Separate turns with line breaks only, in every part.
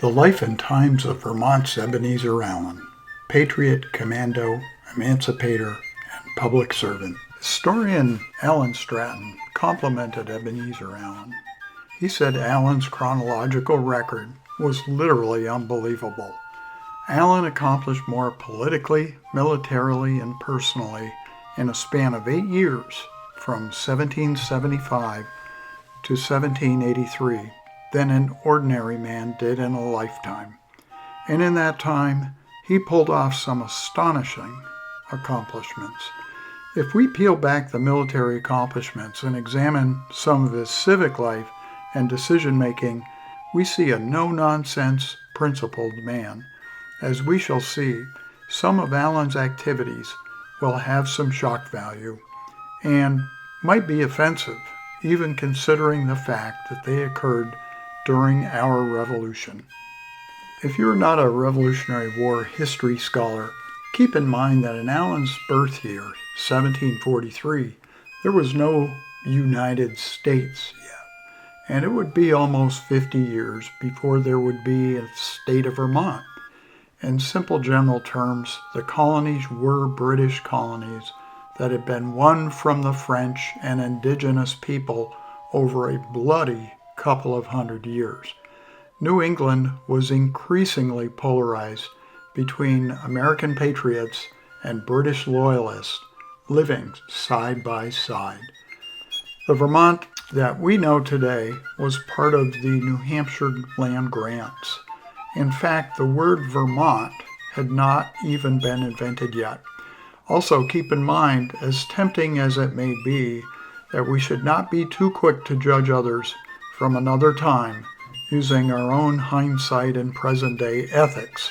The Life and Times of Vermont's Ebenezer Allen, Patriot, Commando, Emancipator, and Public Servant. Historian Alan Stratton complimented Ebenezer Allen. He said Allen's chronological record was literally unbelievable. Allen accomplished more politically, militarily, and personally in a span of 8 years, from 1775 to 1783, than an ordinary man did in a lifetime. And in that time, he pulled off some astonishing accomplishments. If we peel back the military accomplishments and examine some of his civic life and decision-making, we see a no-nonsense, principled man. As we shall see, some of Allen's activities will have some shock value and might be offensive, even considering the fact that they occurred during our Revolution. If you're not a Revolutionary War history scholar, keep in mind that in Allen's birth year, 1743, there was no United States yet, and it would be almost 50 years before there would be a state of Vermont. In simple general terms, the colonies were British colonies that had been won from the French and indigenous people over a bloody couple of hundred years. New England was increasingly polarized between American patriots and British loyalists living side by side. The Vermont that we know today was part of the New Hampshire land grants. In fact, the word Vermont had not even been invented yet. Also, keep in mind, as tempting as it may be, that we should not be too quick to judge others from another time using our own hindsight and present-day ethics.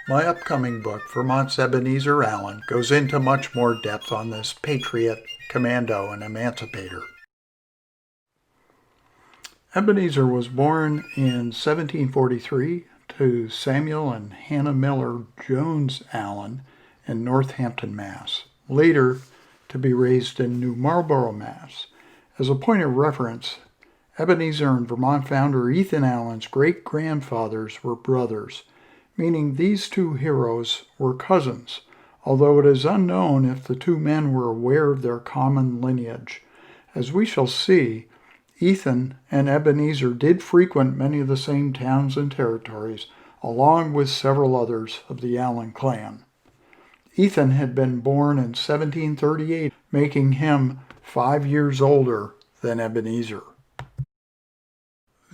My upcoming book, Vermont's Ebenezer Allen, goes into much more depth on this Patriot, Commando, and Emancipator. Ebenezer was born in 1743 to Samuel and Hannah Miller Jones Allen in Northampton, Mass., later to be raised in New Marlborough, Mass. As a point of reference, Ebenezer and Vermont founder Ethan Allen's great-grandfathers were brothers, meaning these two heroes were cousins, although it is unknown if the two men were aware of their common lineage. As we shall see, Ethan and Ebenezer did frequent many of the same towns and territories, along with several others of the Allen clan. Ethan had been born in 1738, making him 5 years older than Ebenezer.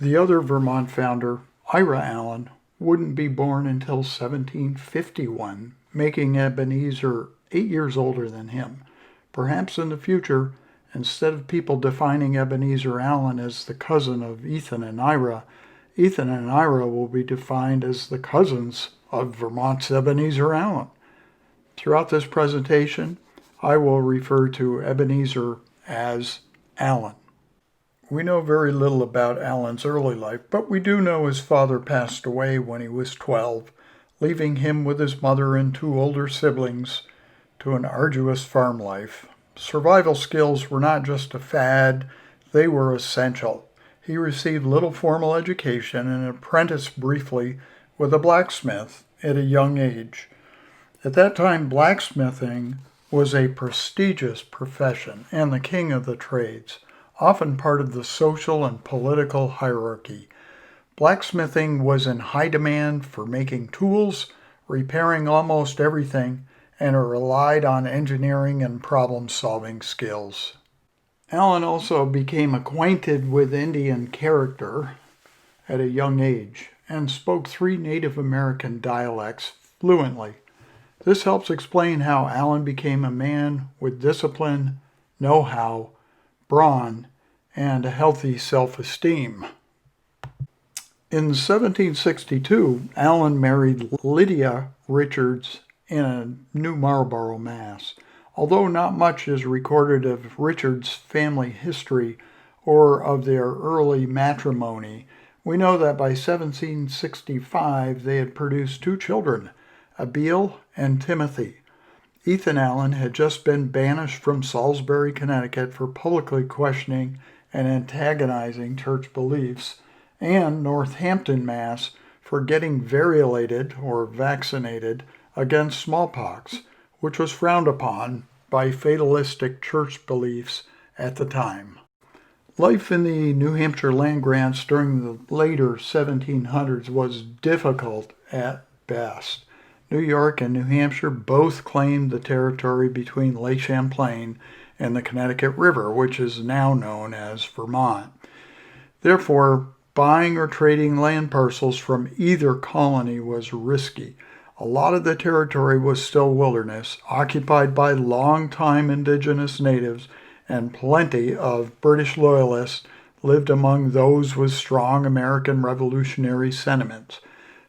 The other Vermont founder, Ira Allen, wouldn't be born until 1751, making Ebenezer 8 years older than him. Perhaps in the future, instead of people defining Ebenezer Allen as the cousin of Ethan and Ira will be defined as the cousins of Vermont's Ebenezer Allen. Throughout this presentation, I will refer to Ebenezer as Allen. We know very little about Allen's early life, but we do know his father passed away when he was 12, leaving him with his mother and 2 older siblings to an arduous farm life. Survival skills were not just a fad, they were essential. He received little formal education and apprenticed briefly with a blacksmith at a young age. At that time, blacksmithing was a prestigious profession and the king of the trades, often part of the social and political hierarchy. Blacksmithing was in high demand for making tools, repairing almost everything, and it relied on engineering and problem-solving skills. Allen also became acquainted with Indian character at a young age and spoke 3 Native American dialects fluently. This helps explain how Allen became a man with discipline, know-how, brawn, and a healthy self-esteem. In 1762, Allen married Lydia Richards in New Marlborough, Mass. Although not much is recorded of Richards' family history or of their early matrimony, we know that by 1765 they had produced 2 children, Abiel and Timothy. Ethan Allen had just been banished from Salisbury, Connecticut for publicly questioning and antagonizing church beliefs, and Northampton, Mass. For getting variolated or vaccinated against smallpox, which was frowned upon by fatalistic church beliefs at the time. Life in the New Hampshire land grants during the later 1700s was difficult at best. New York and New Hampshire both claimed the territory between Lake Champlain and the Connecticut River, which is now known as Vermont. Therefore, buying or trading land parcels from either colony was risky. A lot of the territory was still wilderness, occupied by long-time indigenous natives, and plenty of British loyalists lived among those with strong American revolutionary sentiments.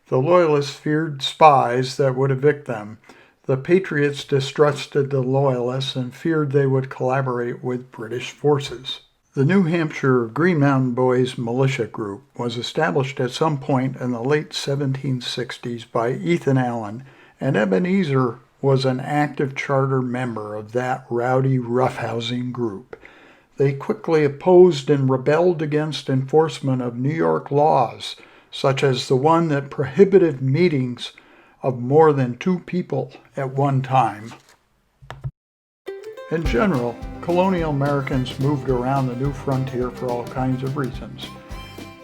The loyalists feared spies that would evict them. The Patriots distrusted the loyalists and feared they would collaborate with British forces. The New Hampshire Green Mountain Boys militia group was established at some point in the late 1760s by Ethan Allen, and Ebenezer was an active charter member of that rowdy roughhousing group. They quickly opposed and rebelled against enforcement of New York laws, such as the one that prohibited meetings of more than 2 people at one time. In general, colonial Americans moved around the new frontier for all kinds of reasons.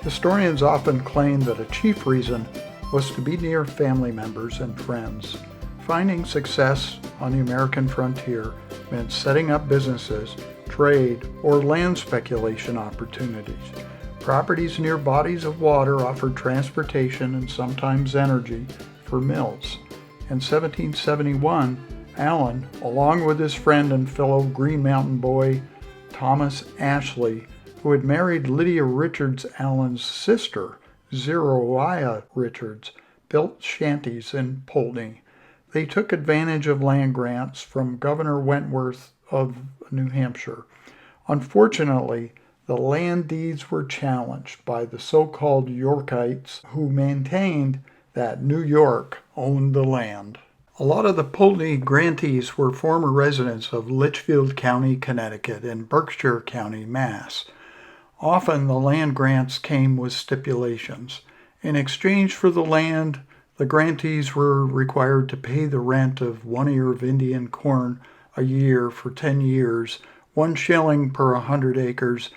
Historians often claim that a chief reason was to be near family members and friends. Finding success on the American frontier meant setting up businesses, trade, or land speculation opportunities. Properties near bodies of water offered transportation and sometimes energy for mills. In 1771, Allen, along with his friend and fellow Green Mountain boy Thomas Ashley, who had married Lydia Richards Allen's sister, Zeruiah Richards, built shanties in Poultney. They took advantage of land grants from Governor Wentworth of New Hampshire. Unfortunately, the land deeds were challenged by the so-called Yorkites, who maintained that New York owned the land. A lot of the Poultney grantees were former residents of Litchfield County, Connecticut, and Berkshire County, Mass. Often the land grants came with stipulations. In exchange for the land, the grantees were required to pay the rent of 1 ear of Indian corn a year for 10 years, 1 shilling per 100 acres,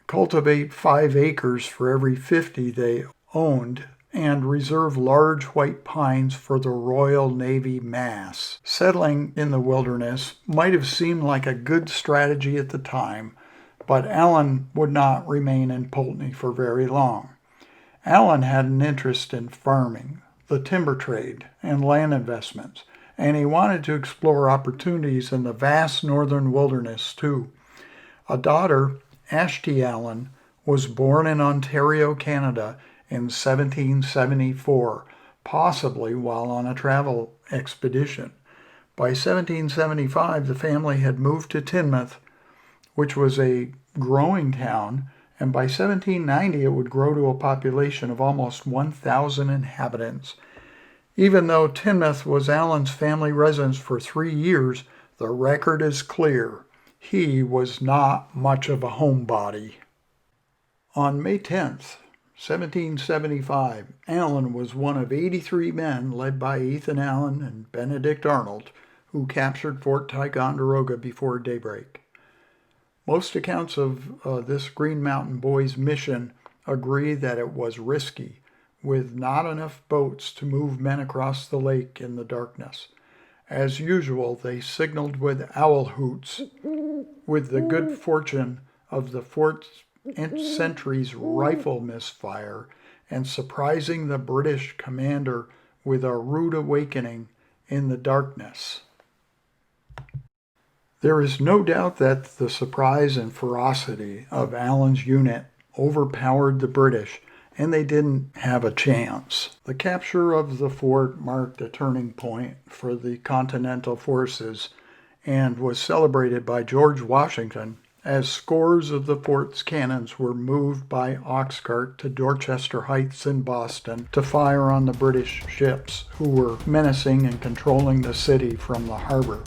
cultivate 5 acres for every 50 they owned, and reserve large white pines for the Royal Navy Mass. Settling in the wilderness might have seemed like a good strategy at the time, but Allen would not remain in Poultney for very long. Allen had an interest in farming, the timber trade, and land investments, and he wanted to explore opportunities in the vast northern wilderness too. A daughter, Ashty Allen, was born in Ontario, Canada in 1774, possibly while on a travel expedition. By 1775, the family had moved to Teignmouth, which was a growing town, and by 1790 it would grow to a population of almost 1,000 inhabitants. Even though Teignmouth was Allen's family residence for 3 years, the record is clear. He was not much of a homebody. On May 10th, 1775, Allen was one of 83 men led by Ethan Allen and Benedict Arnold who captured Fort Ticonderoga before daybreak. Most accounts of this Green Mountain Boys mission agree that it was risky, with not enough boats to move men across the lake in the darkness. As usual, they signaled with owl hoots, with the good fortune of the fort's sentry's rifle misfire and surprising the British commander with a rude awakening in the darkness. There is no doubt that the surprise and ferocity of Allen's unit overpowered the British, and they didn't have a chance. The capture of the fort marked a turning point for the Continental forces and was celebrated by George Washington as scores of the fort's cannons were moved by ox cart to Dorchester Heights in Boston to fire on the British ships who were menacing and controlling the city from the harbor.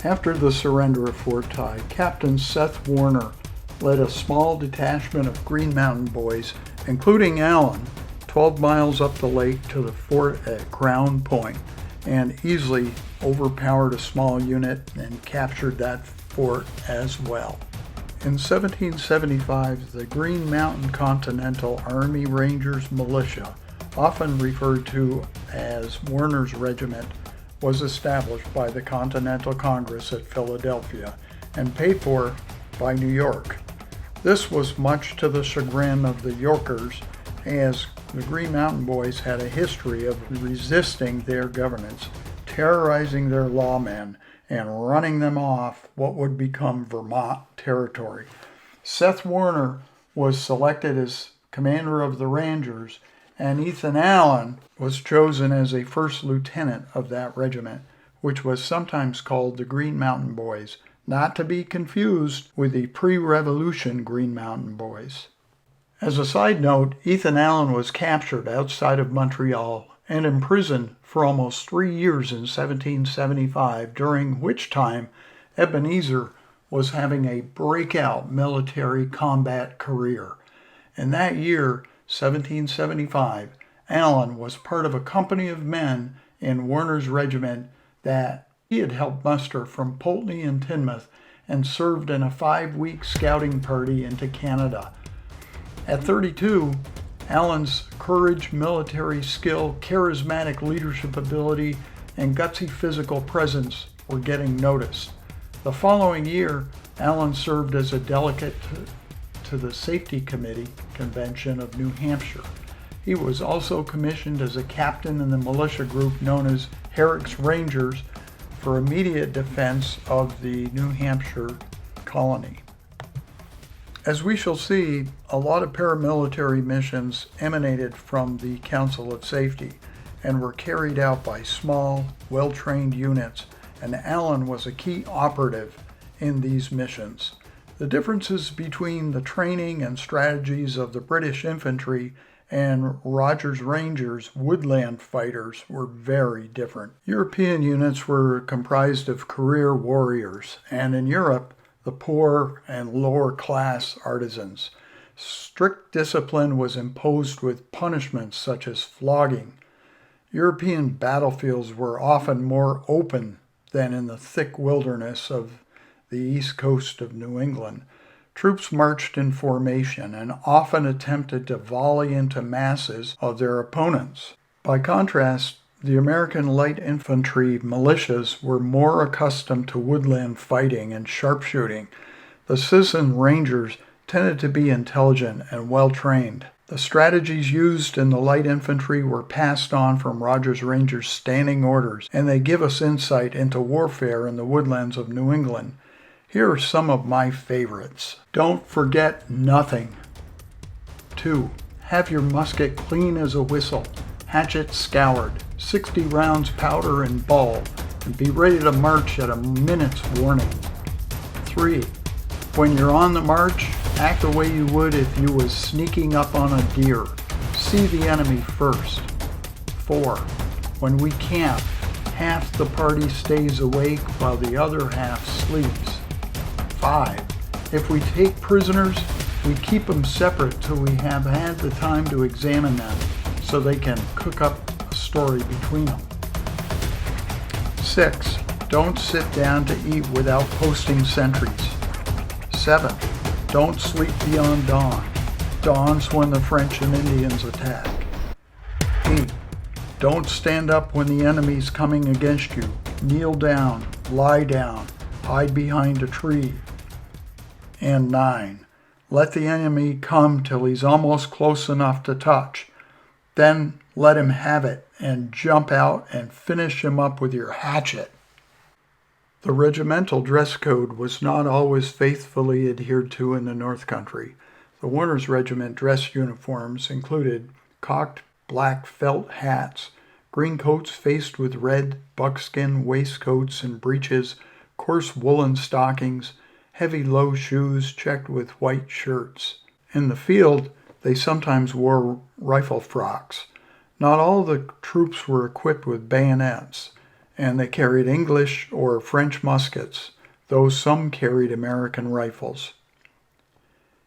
After the surrender of Fort Ty, Captain Seth Warner led a small detachment of Green Mountain Boys including Allen, 12 miles up the lake to the fort at Crown Point, and easily overpowered a small unit and captured that fort as well. In 1775, the Green Mountain Continental Army Rangers Militia, often referred to as Warner's Regiment, was established by the Continental Congress at Philadelphia and paid for by New York. This was much to the chagrin of the Yorkers, as the Green Mountain Boys had a history of resisting their governments, terrorizing their lawmen, and running them off what would become Vermont territory. Seth Warner was selected as commander of the Rangers, and Ethan Allen was chosen as a first lieutenant of that regiment, which was sometimes called the Green Mountain Boys, not to be confused with the pre-revolution Green Mountain Boys. As a side note, Ethan Allen was captured outside of Montreal and imprisoned for almost 3 years in 1775, during which time Ebenezer was having a breakout military combat career. In that year, 1775, Allen was part of a company of men in Warner's regiment that he had helped muster from Pulteney and Teignmouth and served in a 5-week scouting party into Canada. At 32, Allen's courage, military skill, charismatic leadership ability, and gutsy physical presence were getting noticed. The following year, Allen served as a delegate to the Safety Committee Convention of New Hampshire. He was also commissioned as a captain in the militia group known as Herrick's Rangers for immediate defense of the New Hampshire colony. As we shall see, a lot of paramilitary missions emanated from the Council of Safety and were carried out by small, well-trained units, and Allen was a key operative in these missions. The differences between the training and strategies of the British infantry and Rogers Rangers woodland fighters were very different. European units were comprised of career warriors, and in Europe, the poor and lower class artisans. Strict discipline was imposed with punishments such as flogging. European battlefields were often more open than in the thick wilderness of the east coast of New England. Troops marched in formation and often attempted to volley into masses of their opponents. By contrast, the American light infantry militias were more accustomed to woodland fighting and sharpshooting. The citizen rangers tended to be intelligent and well-trained. The strategies used in the light infantry were passed on from Rogers Rangers' standing orders, and they give us insight into warfare in the woodlands of New England. Here are some of my favorites. Don't forget nothing. 2. Have your musket clean as a whistle, hatchet scoured, 60 rounds powder and ball, and be ready to march at a minute's warning. 3. When you're on the march, act the way you would if you was sneaking up on a deer. See the enemy first. 4. When we camp, half the party stays awake while the other half sleeps. 5. If we take prisoners, we keep them separate till we have had the time to examine them so they can cook up a story between them. 6. Don't sit down to eat without posting sentries. 7. Don't sleep beyond dawn. Dawn's when the French and Indians attack. 8. Don't stand up when the enemy's coming against you. Kneel down, lie down, hide behind a tree. And 9. Let the enemy come till he's almost close enough to touch. Then let him have it and jump out and finish him up with your hatchet. The regimental dress code was not always faithfully adhered to in the North Country. The Warner's Regiment dress uniforms included cocked black felt hats, green coats faced with red buckskin waistcoats and breeches, coarse woolen stockings, heavy low shoes checked with white shirts. In the field, they sometimes wore rifle frocks. Not all the troops were equipped with bayonets, and they carried English or French muskets, though some carried American rifles.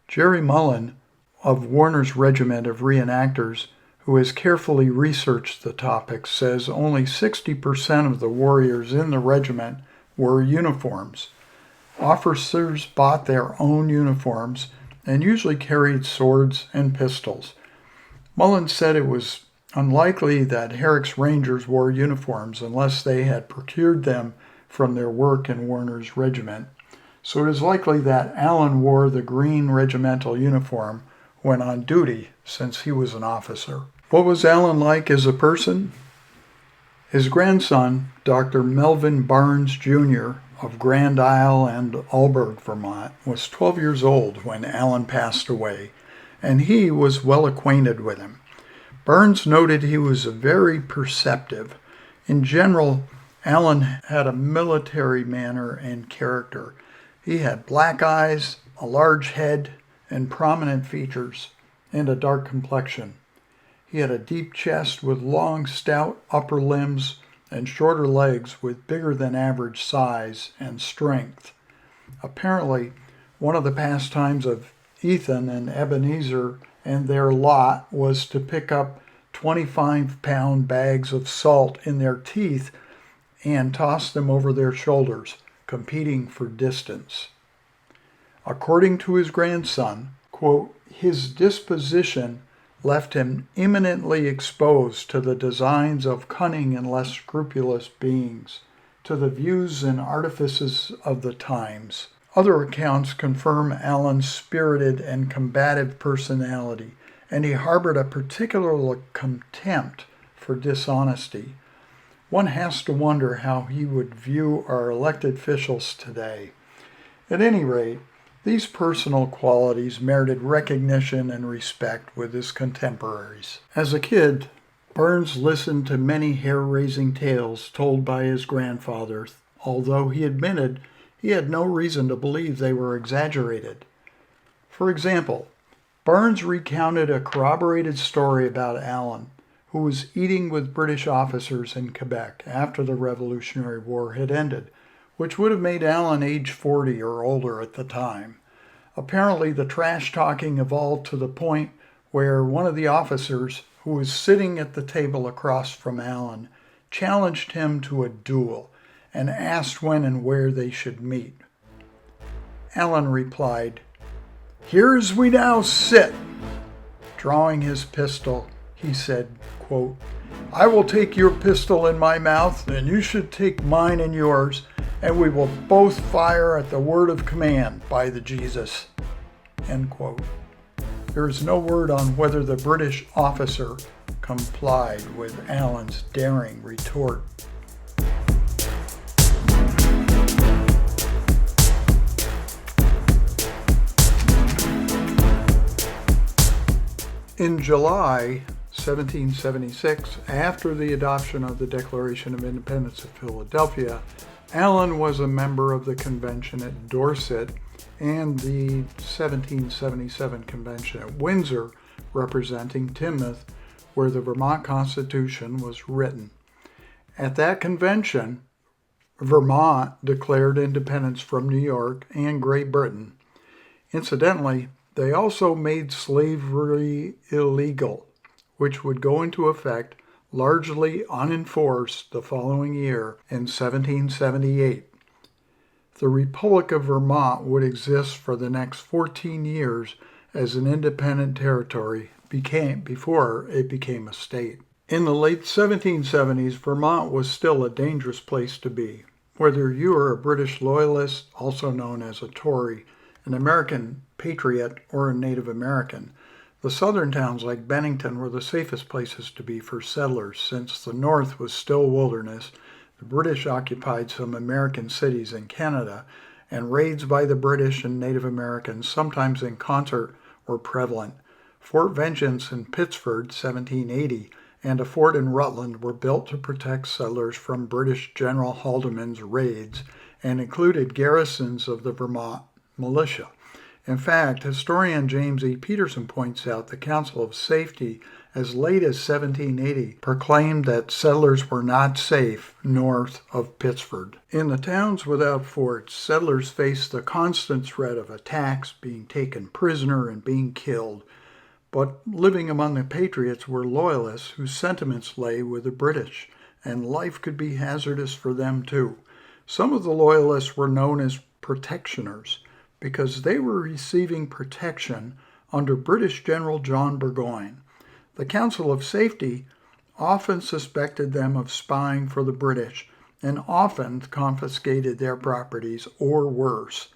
Jerry Mullen of Warner's regiment of reenactors, who has carefully researched the topic, says only 60% of the warriors in the regiment wore uniforms. Officers bought their own uniforms and usually carried swords and pistols. Mullins said it was unlikely that Herrick's Rangers wore uniforms unless they had procured them from their work in Warner's regiment, so it is likely that Allen wore the green regimental uniform when on duty, since he was an officer. What was Allen like as a person? His grandson, Dr. Melvin Barnes, Jr., of Grand Isle and Alburgh, Vermont, was 12 years old when Allen passed away, and he was well acquainted with him. Barnes noted he was very perceptive. In general, Allen had a military manner and character. He had black eyes, a large head, and prominent features, and a dark complexion. He had a deep chest with long, stout upper limbs and shorter legs with bigger than average size and strength. Apparently, one of the pastimes of Ethan and Ebenezer and their lot was to pick up 25-pound bags of salt in their teeth and toss them over their shoulders, competing for distance. According to his grandson, quote, his disposition left him eminently exposed to the designs of cunning and less scrupulous beings, to the views and artifices of the times. Other accounts confirm Allen's spirited and combative personality, and he harbored a particular contempt for dishonesty. One has to wonder how he would view our elected officials today. At any rate, these personal qualities merited recognition and respect with his contemporaries. As a kid, Barnes listened to many hair-raising tales told by his grandfather, although he admitted he had no reason to believe they were exaggerated. For example, Barnes recounted a corroborated story about Allen, who was eating with British officers in Quebec after the Revolutionary War had ended, which would have made Allen age 40 or older at the time. Apparently, the trash-talking evolved to the point where one of the officers, who was sitting at the table across from Allen, challenged him to a duel and asked when and where they should meet. Allen replied, "Here as we now sit." Drawing his pistol, he said, quote, "I will take your pistol in my mouth, and you should take mine in yours, and we will both fire at the word of command, by the Jesus." End quote. There is no word on whether the British officer complied with Allen's daring retort. In July 1776, after the adoption of the Declaration of Independence of Philadelphia, Allen was a member of the convention at Dorset and the 1777 convention at Windsor, representing Teignmouth, where the Vermont Constitution was written. At that convention, Vermont declared independence from New York and Great Britain. Incidentally, they also made slavery illegal, which would go into effect largely unenforced the following year in 1778. The Republic of Vermont would exist for the next 14 years as an independent territory before it became a state. In the late 1770s, Vermont was still a dangerous place to be. Whether you are a British loyalist, also known as a Tory, an American Patriot, or a Native American, the southern towns like Bennington were the safest places to be for settlers, since the north was still wilderness. The British occupied some American cities in Canada, and raids by the British and Native Americans, sometimes in concert, were prevalent. Fort Vengeance in Pittsford, 1780, and a fort in Rutland were built to protect settlers from British General Haldimand's raids and included garrisons of the Vermont militia. In fact, historian James E. Peterson points out the Council of Safety, as late as 1780, proclaimed that settlers were not safe north of Pittsford. In the towns without forts, settlers faced the constant threat of attacks, being taken prisoner, and being killed. But living among the Patriots were loyalists whose sentiments lay with the British, and life could be hazardous for them too. Some of the loyalists were known as protectioners because they were receiving protection under British General John Burgoyne. The Council of Safety often suspected them of spying for the British and often confiscated their properties or worse.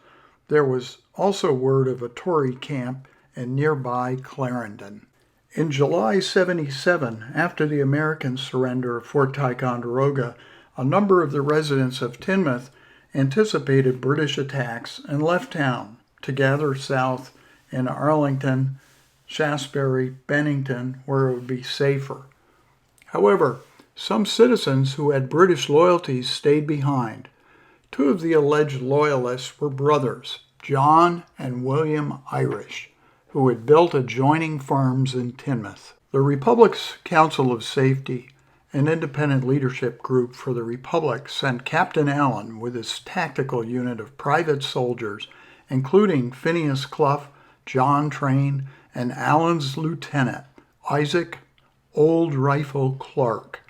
There was also word of a Tory camp in nearby Clarendon. In July 77, after the American surrender of Fort Ticonderoga, a number of the residents of Teignmouth anticipated British attacks and left town to gather south in Arlington, Shaftesbury, Bennington, where it would be safer. However, some citizens who had British loyalties stayed behind. Two of the alleged loyalists were brothers, John and William Irish, who had built adjoining farms in Teignmouth. The Republic's Council of Safety, an independent leadership group for the Republic, sent Captain Allen with his tactical unit of private soldiers, including Phineas Clough, John Train, and Allen's lieutenant, Isaac Old Rifle Clerk,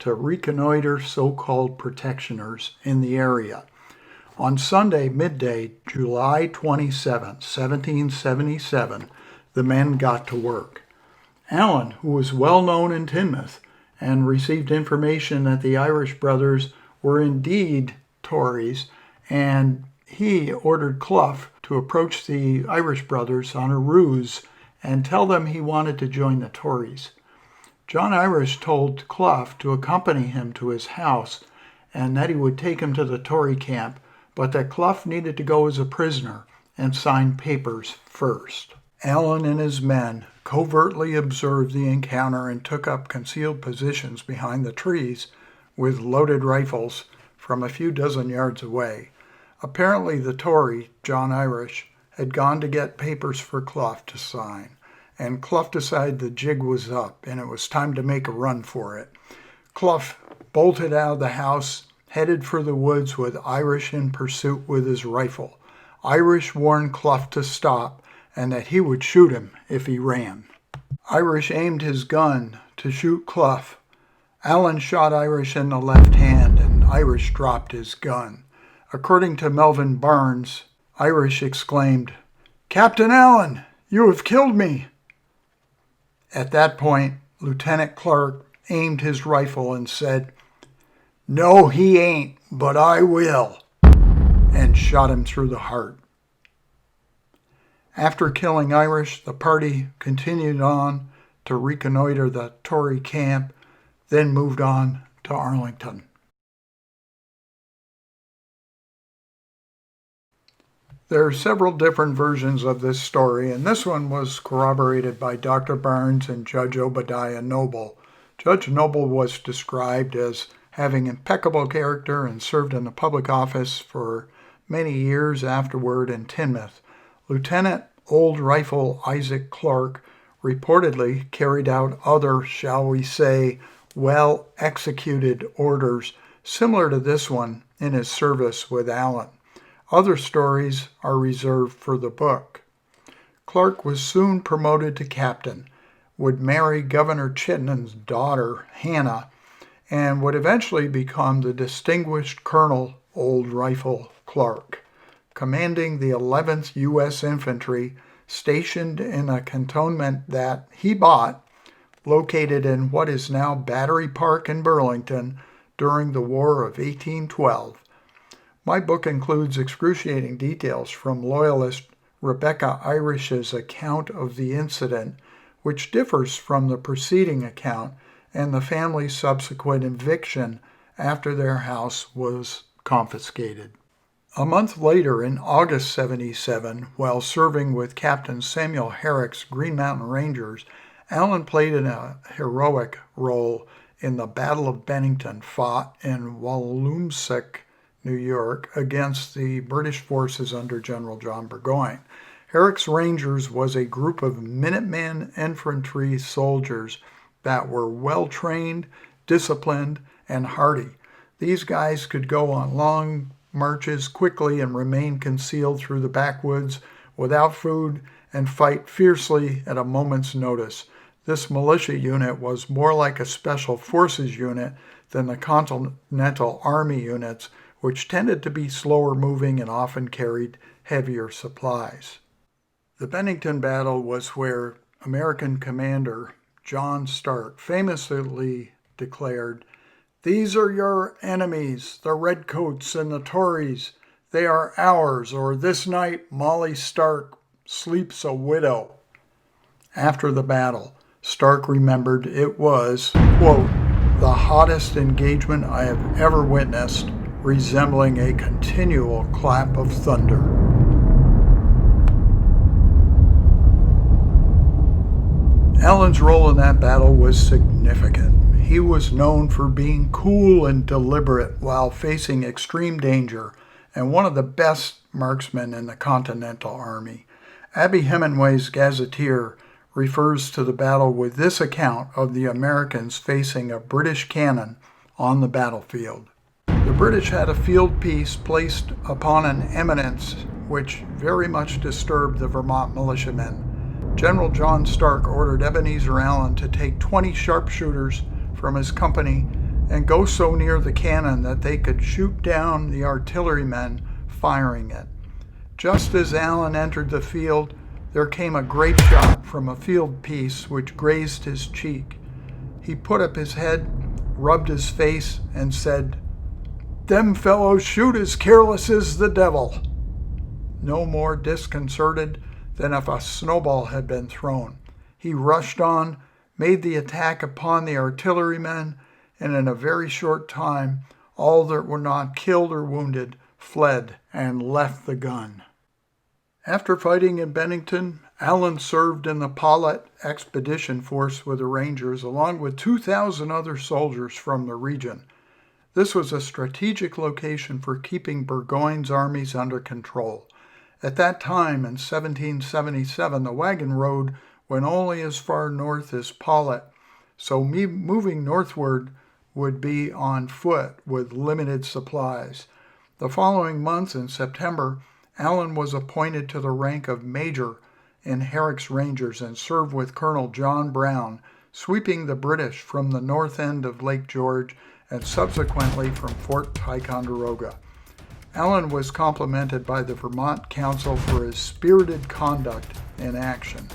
to reconnoiter so-called protectioners in the area. On Sunday midday, July 27, 1777, the men got to work. Allen, who was well known in Teignmouth and received information that the Irish brothers were indeed Tories, and he ordered Clough to approach the Irish brothers on a ruse and tell them he wanted to join the Tories. John Irish told Clough to accompany him to his house and that he would take him to the Tory camp, but that Clough needed to go as a prisoner and sign papers first. Allen and his men covertly observed the encounter and took up concealed positions behind the trees with loaded rifles from a few dozen yards away. Apparently the Tory, John Irish, had gone to get papers for Clough to sign, and Clough decided the jig was up and it was time to make a run for it. Clough bolted out of the house, headed for the woods with Irish in pursuit with his rifle. Irish warned Clough to stop and that he would shoot him if he ran. Irish aimed his gun to shoot Clough. Allen shot Irish in the left hand and Irish dropped his gun. According to Melvin Barnes, Irish exclaimed, "Captain Allen, you have killed me." At that point, Lieutenant Clerk aimed his rifle and said, "No, he ain't, but I will," and shot him through the heart. After killing Irish, the party continued on to reconnoiter the Tory camp, then moved on to Arlington. There are several different versions of this story, and this one was corroborated by Dr. Barnes and Judge Obadiah Noble. Judge Noble was described as having impeccable character and served in the public office for many years afterward in Teignmouth. Lieutenant Old Rifle Isaac Clerk reportedly carried out other, shall we say, well-executed orders similar to this one in his service with Allen. Other stories are reserved for the book. Clerk was soon promoted to captain, would marry Governor Chittenden daughter, Hannah, and would eventually become the distinguished Colonel Old Rifle Clerk, commanding the 11th U.S. Infantry, stationed in a cantonment that he bought, located in what is now Battery Park in Burlington during the War of 1812. My book includes excruciating details from Loyalist Rebecca Irish's account of the incident, which differs from the preceding account and the family's subsequent eviction after their house was confiscated. A month later, in August 77, while serving with Captain Samuel Herrick's Green Mountain Rangers, Allen played a heroic role in the Battle of Bennington, fought in Walloomsac, New York, against the British forces under General John Burgoyne. Herrick's Rangers was a group of Minutemen infantry soldiers that were well-trained, disciplined, and hardy. These guys could go on long marches quickly and remain concealed through the backwoods without food and fight fiercely at a moment's notice. This militia unit was more like a special forces unit than the Continental Army units, which tended to be slower moving and often carried heavier supplies. The Bennington battle was where American commander John Stark famously declared, "These are your enemies, the Redcoats and the Tories. They are ours, or this night Molly Stark sleeps a widow." After the battle, Stark remembered it was, quote, "the hottest engagement I have ever witnessed, resembling a continual clap of thunder." Allen's role in that battle was significant. He was known for being cool and deliberate while facing extreme danger, and one of the best marksmen in the Continental Army. Abby Hemingway's Gazetteer refers to the battle with this account of the Americans facing a British cannon on the battlefield. The British had a field piece placed upon an eminence which very much disturbed the Vermont militiamen. General John Stark ordered Ebenezer Allen to take 20 sharpshooters from his company and go so near the cannon that they could shoot down the artillerymen firing it. Just as Allen entered the field, there came a great shot from a field piece which grazed his cheek. He put up his head, rubbed his face, and said, "Them fellows shoot as careless as the devil." No more disconcerted than if a snowball had been thrown, he rushed on, made the attack upon the artillerymen, and in a very short time all that were not killed or wounded fled and left the gun. After fighting in Bennington, Allen served in the Patriot expedition force with the Rangers along with 2,000 other soldiers from the region. This was a strategic location for keeping Burgoyne's armies under control. At that time, in 1777, the wagon road went only as far north as Patriot, so moving northward would be on foot with limited supplies. The following month, in September, Allen was appointed to the rank of major in Herrick's Rangers and served with Colonel John Brown, sweeping the British from the north end of Lake George and subsequently from Fort Ticonderoga. Allen was complimented by the Vermont Council for his spirited conduct in action.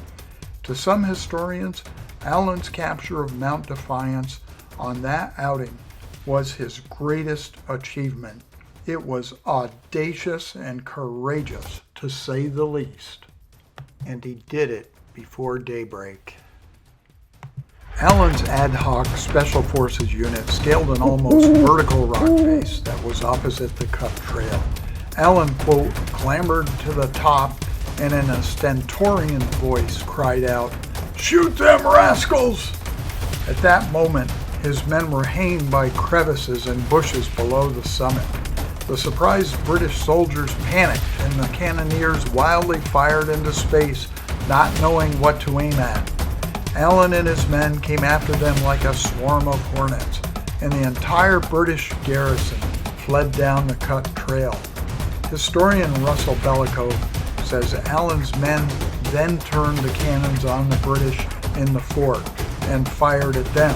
To some historians, Allen's capture of Mount Defiance on that outing was his greatest achievement. It was audacious and courageous, to say the least. And he did it before daybreak. Allen's ad hoc Special Forces unit scaled an almost vertical rock face that was opposite the cut trail. Allen, quote, clambered to the top and in a stentorian voice cried out, "Shoot them rascals!" At that moment, his men were hanging by crevices and bushes below the summit. The surprised British soldiers panicked and the cannoneers wildly fired into space, not knowing what to aim at. Allen and his men came after them like a swarm of hornets, and the entire British garrison fled down the cut trail. Historian Russell Bellico says Allen's men then turned the cannons on the British in the fort and fired at them.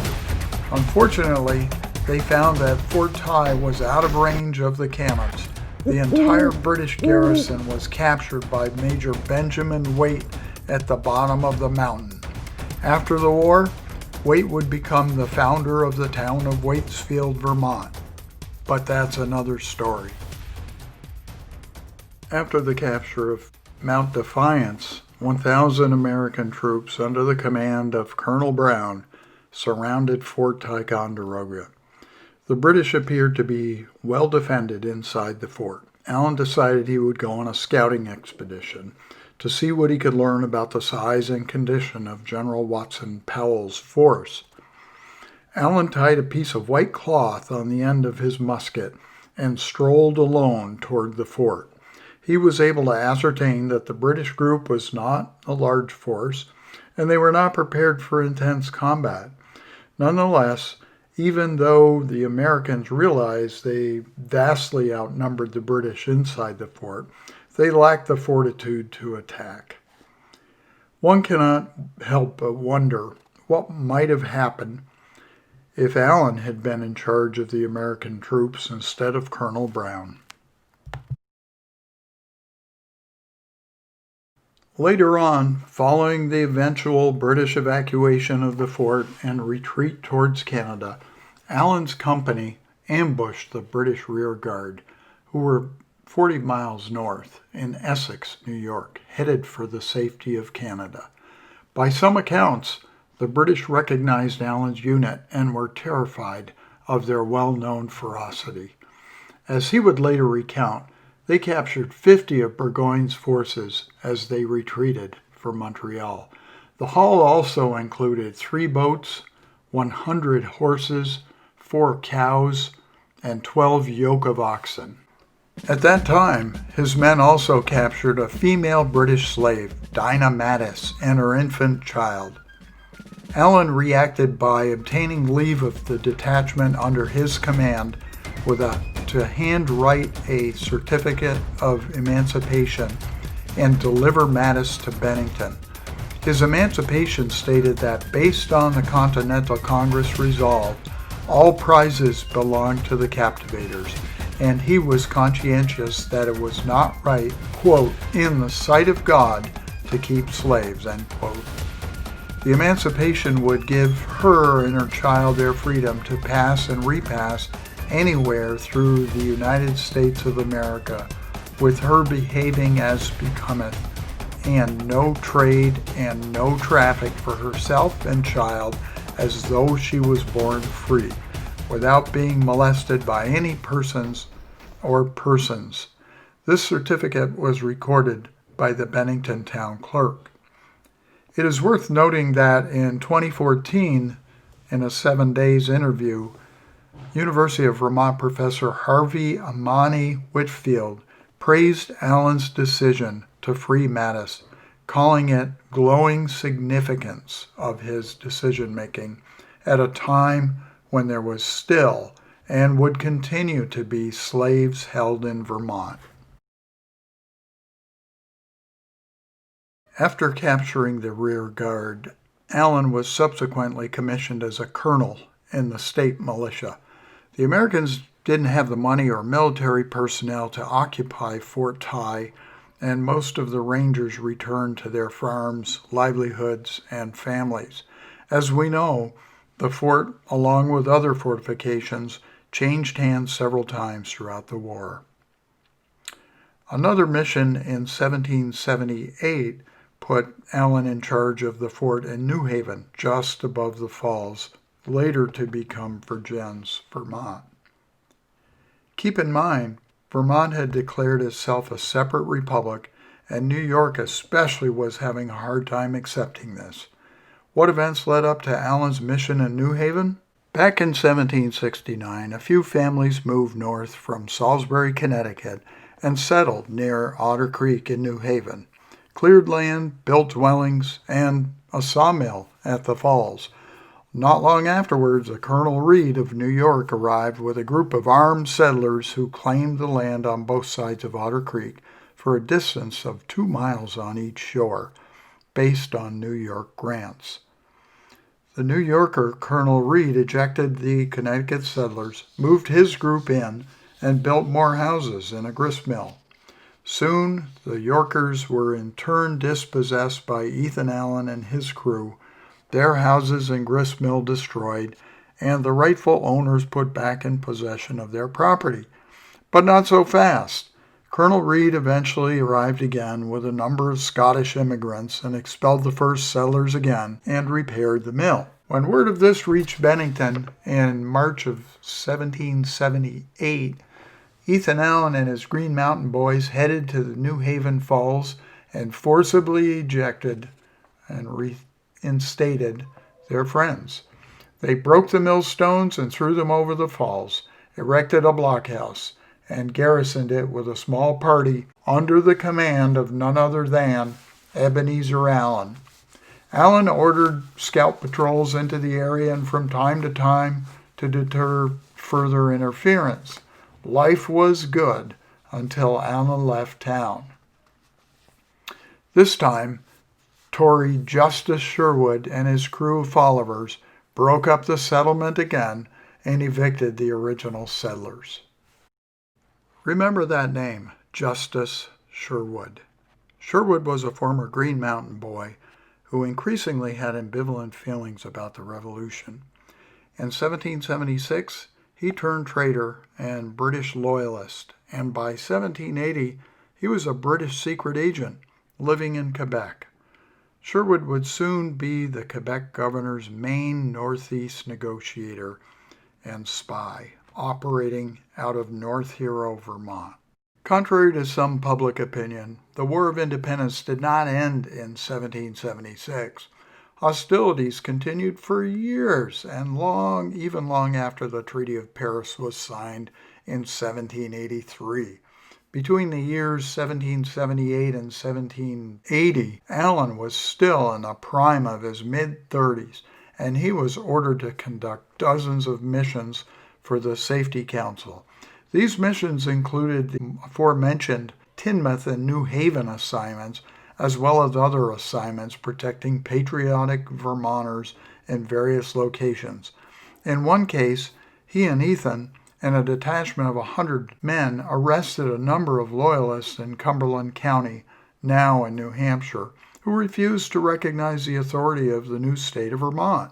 Unfortunately, they found that Fort Ty was out of range of the cannons. The entire British garrison was captured by Major Benjamin Waite at the bottom of the mountain. After the war, Waite would become the founder of the town of Waitsfield, Vermont. But that's another story. After the capture of Mount Defiance, 1,000 American troops under the command of Colonel Brown surrounded Fort Ticonderoga. The British appeared to be well defended inside the fort. Allen decided he would go on a scouting expedition to see what he could learn about the size and condition of General Watson Powell's force. Allen tied a piece of white cloth on the end of his musket and strolled alone toward the fort. He was able to ascertain that the British group was not a large force, and they were not prepared for intense combat. Nonetheless, even though the Americans realized they vastly outnumbered the British inside the fort, they lacked the fortitude to attack. One cannot help but wonder what might have happened if Allen had been in charge of the American troops instead of Colonel Brown. Later on, following the eventual British evacuation of the fort and retreat towards Canada, Allen's company ambushed the British rearguard, who were 40 miles north in Essex, New York, headed for the safety of Canada. By some accounts, the British recognized Allen's unit and were terrified of their well-known ferocity. As he would later recount, they captured 50 of Burgoyne's forces as they retreated for Montreal. The haul also included 3 boats, 100 horses, 4 cows, and 12 yoke of oxen. At that time, his men also captured a female British slave, Dinah Mattis, and her infant child. Allen reacted by obtaining leave of the detachment under his command to handwrite a certificate of emancipation and deliver Mattis to Bennington. His emancipation stated that based on the Continental Congress resolve, all prizes belonged to the captivators, and he was conscientious that it was not right, quote, in the sight of God to keep slaves, end quote. The emancipation would give her and her child their freedom to pass and repass anywhere through the United States of America, with her behaving as becometh, and no trade and no traffic for herself and child, as though she was born free, without being molested by any persons or persons. This certificate was recorded by the Bennington town clerk. It is worth noting that in 2014, in a 7 days interview, University of Vermont professor Harvey Amani Whitfield praised Allen's decision to free Mattis, calling it glowing significance of his decision-making at a time when there was still and would continue to be slaves held in Vermont. After capturing the rear guard, Allen was subsequently commissioned as a colonel in the state militia. The Americans didn't have the money or military personnel to occupy Fort Ty, and most of the Rangers returned to their farms, livelihoods, and families. As we know, the fort, along with other fortifications, changed hands several times throughout the war. Another mission in 1778 put Allen in charge of the fort in New Haven, just above the falls, later to become Vergennes, Vermont. Keep in mind, Vermont had declared itself a separate republic, and New York especially was having a hard time accepting this. What events led up to Allen's mission in New Haven? Back in 1769, a few families moved north from Salisbury, Connecticut, and settled near Otter Creek in New Haven. Cleared land, built dwellings, and a sawmill at the falls. Not long afterwards, a Colonel Reed of New York arrived with a group of armed settlers who claimed the land on both sides of Otter Creek for a distance of 2 miles on each shore, based on New York grants. The New Yorker, Colonel Reed, ejected the Connecticut settlers, moved his group in, and built more houses and a gristmill. Soon, the Yorkers were in turn dispossessed by Ethan Allen and his crew, their houses and gristmill destroyed, and the rightful owners put back in possession of their property. But not so fast. Colonel Reed eventually arrived again with a number of Scottish immigrants and expelled the first settlers again and repaired the mill. When word of this reached Bennington in March of 1778, Ethan Allen and his Green Mountain Boys headed to the New Haven Falls and forcibly ejected and reinstated their friends. They broke the millstones and threw them over the falls, erected a blockhouse, and garrisoned it with a small party under the command of none other than Ebenezer Allen. Allen ordered scout patrols into the area and from time to time to deter further interference. Life was good until Allen left town. This time, Tory Justice Sherwood and his crew of followers broke up the settlement again and evicted the original settlers. Remember that name, Justice Sherwood. Sherwood was a former Green Mountain boy who increasingly had ambivalent feelings about the Revolution. In 1776, he turned traitor and British loyalist, and by 1780, he was a British secret agent living in Quebec. Sherwood would soon be the Quebec governor's main Northeast negotiator and spy, operating out of North Hero, Vermont. Contrary to some public opinion, the War of Independence did not end in 1776. Hostilities continued for years and even long after the Treaty of Paris was signed in 1783. Between the years 1778 and 1780, Allen was still in the prime of his mid-30s, and he was ordered to conduct dozens of missions for the Safety Council. These missions included the aforementioned Teignmouth and New Haven assignments, as well as other assignments protecting patriotic Vermonters in various locations. In one case, he and Ethan and a detachment of 100 men arrested a number of loyalists in Cumberland County, now in New Hampshire, who refused to recognize the authority of the new state of Vermont.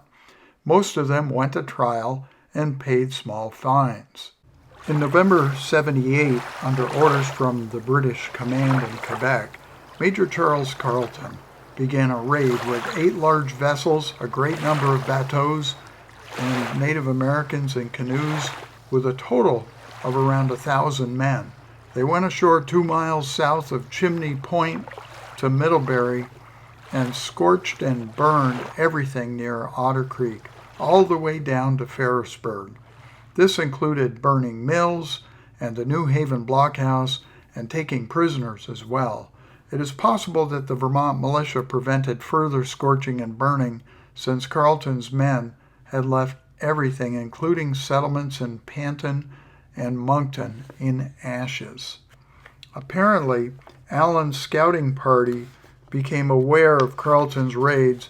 Most of them went to trial and paid small fines. In November 78, under orders from the British Commando in Quebec, Major Charles Carleton began a raid with 8 large vessels, a great number of bateaux, and Native Americans in canoes, with a total of around 1,000 men. They went ashore 2 miles south of Chimney Point to Middlebury and scorched and burned everything near Otter Creek, all the way down to Ferrisburgh. This included burning mills and the New Haven blockhouse and taking prisoners as well. It is possible that the Vermont militia prevented further scorching and burning, since Carleton's men had left everything, including settlements in Panton and Moncton, in ashes. Apparently, Allen's scouting party became aware of Carleton's raids,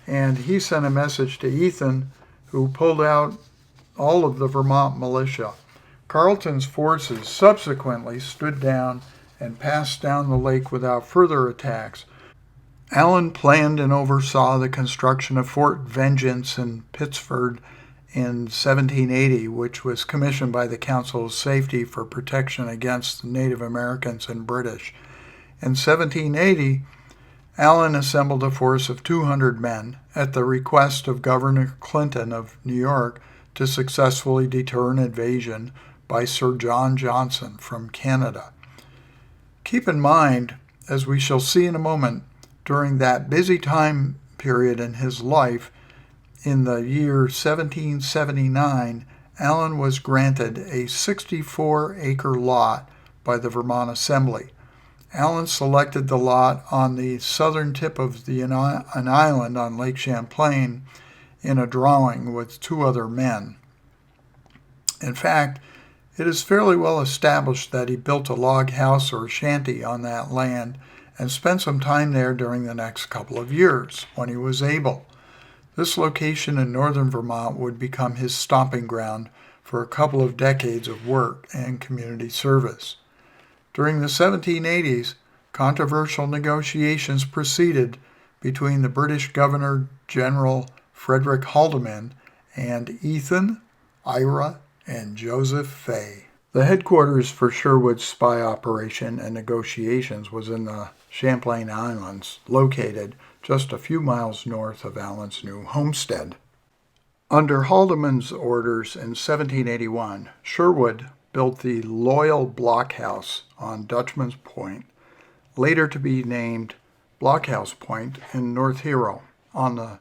and he sent a message to Ethan, who pulled out all of the Vermont militia. Carleton's forces subsequently stood down and passed down the lake without further attacks. Allen planned and oversaw the construction of Fort Vengeance in Pittsford in 1780, which was commissioned by the Council of Safety for protection against Native Americans and British. In 1780, Allen assembled a force of 200 men at the request of Governor Clinton of New York to successfully deter an invasion by Sir John Johnson from Canada. Keep in mind, as we shall see in a moment, during that busy time period in his life, in the year 1779, Allen was granted a 64-acre lot by the Vermont Assembly. Allen selected the lot on the southern tip of an island on Lake Champlain in a drawing with 2 other men. In fact, it is fairly well established that he built a log house or shanty on that land and spent some time there during the next couple of years when he was able. This location in northern Vermont would become his stomping ground for a couple of decades of work and community service. During the 1780s, controversial negotiations proceeded between the British Governor General Frederick Haldimand and Ethan, Ira, and Joseph Fay. The headquarters for Sherwood's spy operation and negotiations was in the Champlain Islands, located just a few miles north of Allen's new homestead. Under Haldimand's orders in 1781, Sherwood built the Loyal Blockhouse on Dutchman's Point, later to be named Blockhouse Point in North Hero on the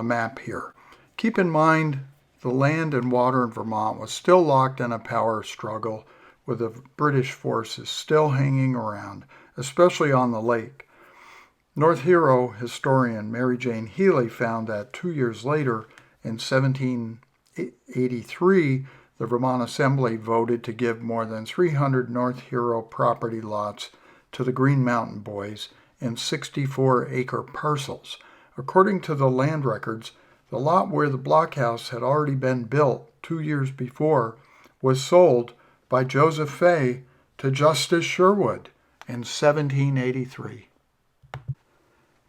map here. Keep in mind, the land and water in Vermont was still locked in a power struggle, with the British forces still hanging around, especially on the lake. North Hero historian Mary Jane Healy found that 2 years later, in 1783, the Vermont Assembly voted to give more than 300 North Hero property lots to the Green Mountain Boys in 64-acre parcels. According to the land records, the lot where the blockhouse had already been built 2 years before was sold by Joseph Fay to Justice Sherwood in 1783.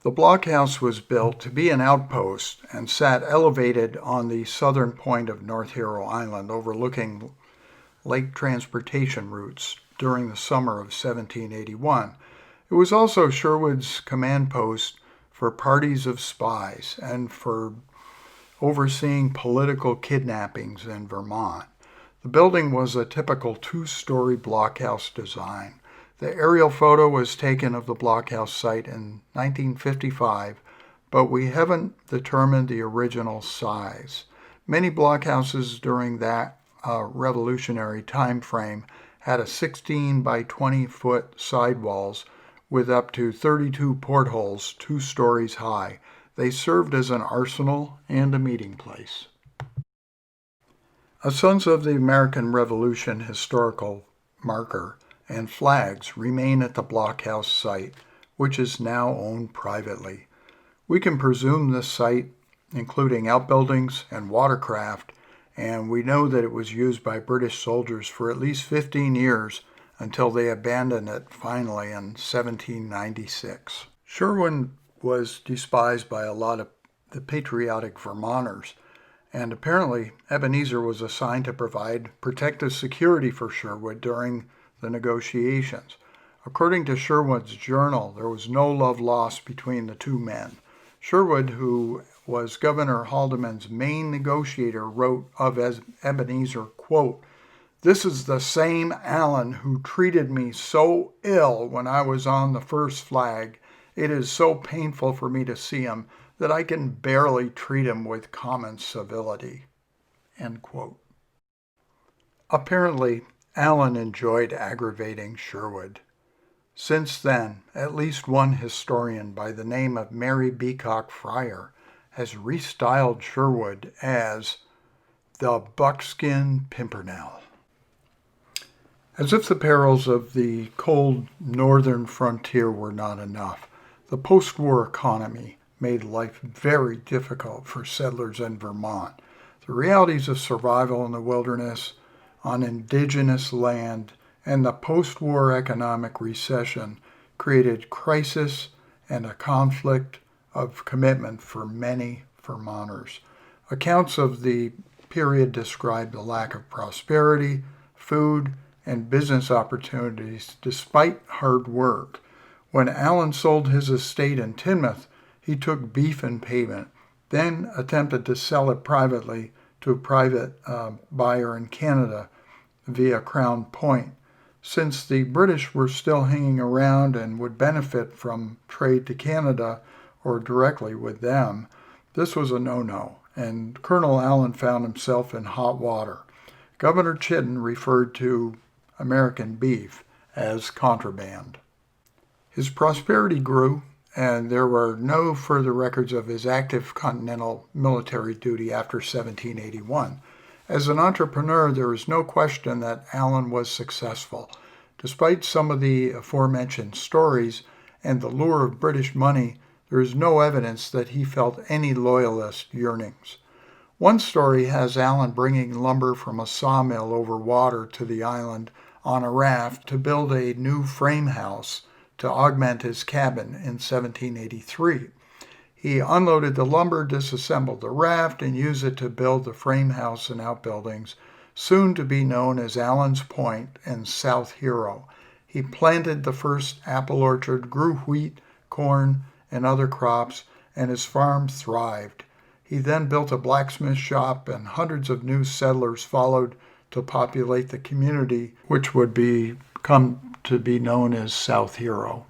The blockhouse was built to be an outpost and sat elevated on the southern point of North Hero Island, overlooking lake transportation routes during the summer of 1781. It was also Sherwood's command post for parties of spies and for overseeing political kidnappings in Vermont. The building was a typical two-story blockhouse design. The aerial photo was taken of the blockhouse site in 1955, but we haven't determined the original size. Many blockhouses during that revolutionary time frame had a 16 by 20 foot sidewalls with up to 32 portholes 2 stories high. They served as an arsenal and a meeting place. A Sons of the American Revolution historical marker and flags remain at the blockhouse site, which is now owned privately. We can presume this site, including outbuildings and watercraft, and we know that it was used by British soldiers for at least 15 years until they abandoned it finally in 1796. Sherwood was despised by a lot of the patriotic Vermonters, and apparently Ebenezer was assigned to provide protective security for Sherwood during the negotiations. According to Sherwood's journal, there was no love lost between the two men. Sherwood, who was Governor Haldeman's main negotiator, wrote of Ebenezer, quote, "This is the same Allen who treated me so ill when I was on the first flag. It is so painful for me to see him that I can barely treat him with common civility." End quote. Apparently, Allen enjoyed aggravating Sherwood. Since then, at least one historian by the name of Mary Beacock Fryer has restyled Sherwood as the Buckskin Pimpernel. As if the perils of the cold northern frontier were not enough, the post-war economy made life very difficult for settlers in Vermont. The realities of survival in the wilderness, on indigenous land, and the post-war economic recession created crisis and a conflict of commitment for many Vermonters. Accounts of the period describe the lack of prosperity, food, and business opportunities despite hard work. When Allen sold his estate in Tinmouth, he took beef in payment, then attempted to sell it privately to a private buyer in Canada via Crown Point. Since the British were still hanging around and would benefit from trade to Canada or directly with them, this was a no-no, and Colonel Allen found himself in hot water. Governor Chittenden referred to American beef as contraband. His prosperity grew, and there were no further records of his active continental military duty after 1781. As an entrepreneur, there is no question that Allen was successful. Despite some of the aforementioned stories and the lure of British money, there is no evidence that he felt any loyalist yearnings. One story has Allen bringing lumber from a sawmill over water to the island on a raft to build a new frame house to augment his cabin in 1783. He unloaded the lumber, disassembled the raft, and used it to build the frame house and outbuildings, soon to be known as Allen's Point and South Hero. He planted the first apple orchard, grew wheat, corn, and other crops, and his farm thrived. He then built a blacksmith shop, and hundreds of new settlers followed to populate the community, which would come to be known as South Hero.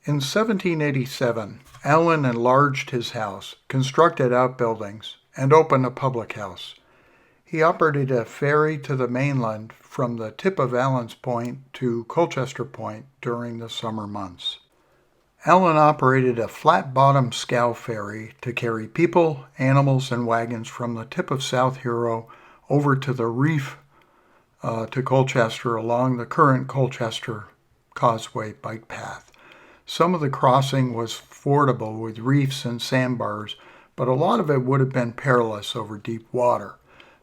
In 1787, Allen enlarged his house, constructed outbuildings, and opened a public house. He operated a ferry to the mainland from the tip of Allen's Point to Colchester Point during the summer months. Allen operated a flat-bottom scow ferry to carry people, animals, and wagons from the tip of South Hero over to the reef to Colchester along the current Colchester Causeway bike path. Some of the crossing was fordable with reefs and sandbars, but a lot of it would have been perilous over deep water.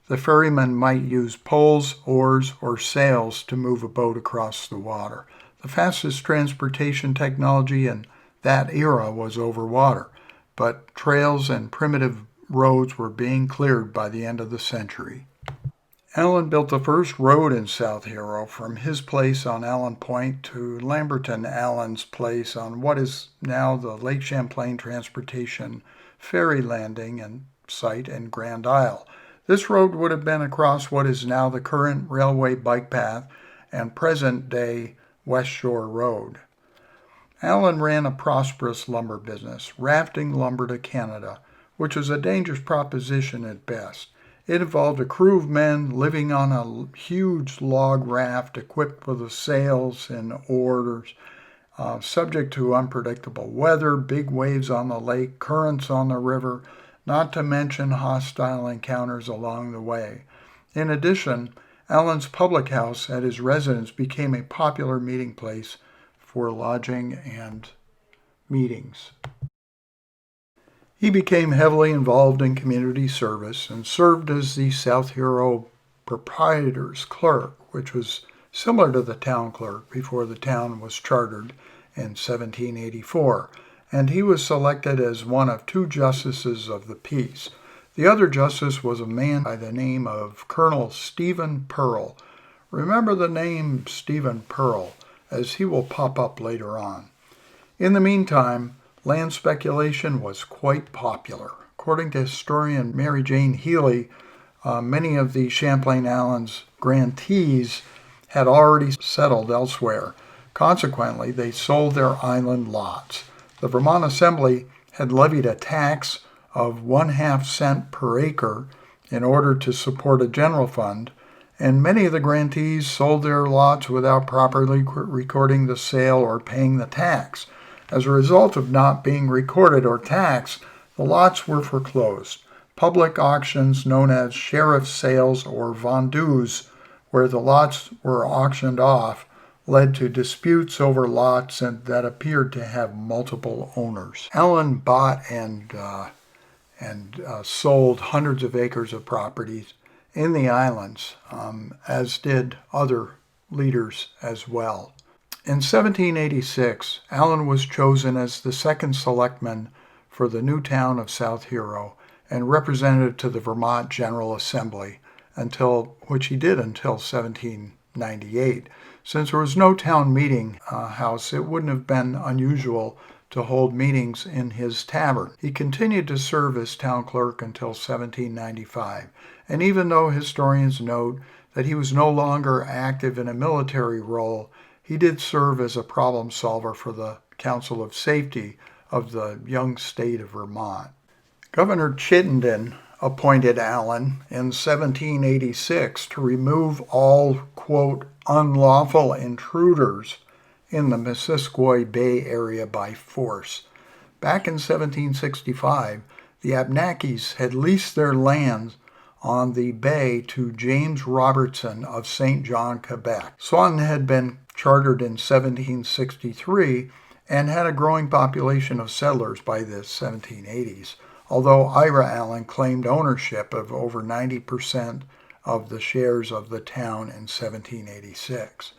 The ferryman might use poles, oars, or sails to move a boat across the water. The fastest transportation technology in that era was over water, but trails and primitive roads were being cleared by the end of the century. Allen built the first road in South Hero from his place on Allen Point to Lamberton Allen's place on what is now the Lake Champlain Transportation Ferry Landing and site in Grand Isle. This road would have been across what is now the current railway bike path and present-day West Shore Road. Allen ran a prosperous lumber business, rafting lumber to Canada, which was a dangerous proposition at best. It involved a crew of men living on a huge log raft equipped with sails and oars, subject to unpredictable weather, big waves on the lake, currents on the river, not to mention hostile encounters along the way. In addition, Allen's public house at his residence became a popular meeting place for lodging and meetings. He became heavily involved in community service and served as the South Hero proprietor's clerk, which was similar to the town clerk before the town was chartered in 1784, and he was selected as one of 2 justices of the peace. The other justice was a man by the name of Colonel Stephen Pearl. Remember the name Stephen Pearl, as he will pop up later on. In the meantime, land speculation was quite popular. According to historian Mary Jane Healy, many of the Champlain Allen's grantees had already settled elsewhere. Consequently, they sold their island lots. The Vermont Assembly had levied a tax of 1/2 cent per acre in order to support a general fund, and many of the grantees sold their lots without properly recording the sale or paying the tax. As a result of not being recorded or taxed, the lots were foreclosed. Public auctions known as sheriff's sales or vendues, where the lots were auctioned off, led to disputes over lots that appeared to have multiple owners. Allen bought and sold hundreds of acres of properties in the islands, as did other leaders as well. In 1786, Allen was chosen as the second selectman for the new town of South Hero and representative to the Vermont General Assembly, which he did until 1798. Since there was no town meeting house, it wouldn't have been unusual to hold meetings in his tavern. He continued to serve as town clerk until 1795, and even though historians note that he was no longer active in a military role, he did serve as a problem solver for the Council of Safety of the young state of Vermont. Governor Chittenden appointed Allen in 1786 to remove all, quote, unlawful intruders in the Missisquoi Bay area by force. Back in 1765, the Abnakis had leased their lands on the bay to James Robertson of St. John, Quebec. Swan had been chartered in 1763 and had a growing population of settlers by the 1780s, although Ira Allen claimed ownership of over 90% of the shares of the town in 1786.